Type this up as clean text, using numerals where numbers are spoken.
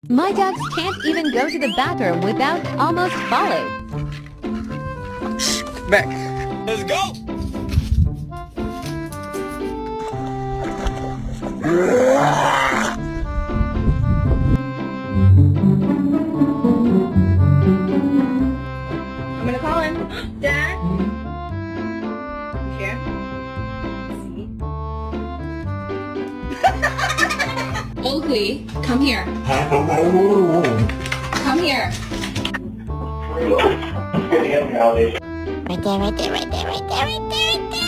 My ducks can't even go to the bathroom without almost falling. Back. Let's go. I'm gonna call him. Dad? Here. Oakley, come here. Come here. Right there, right there, right there, right there, right there, right there.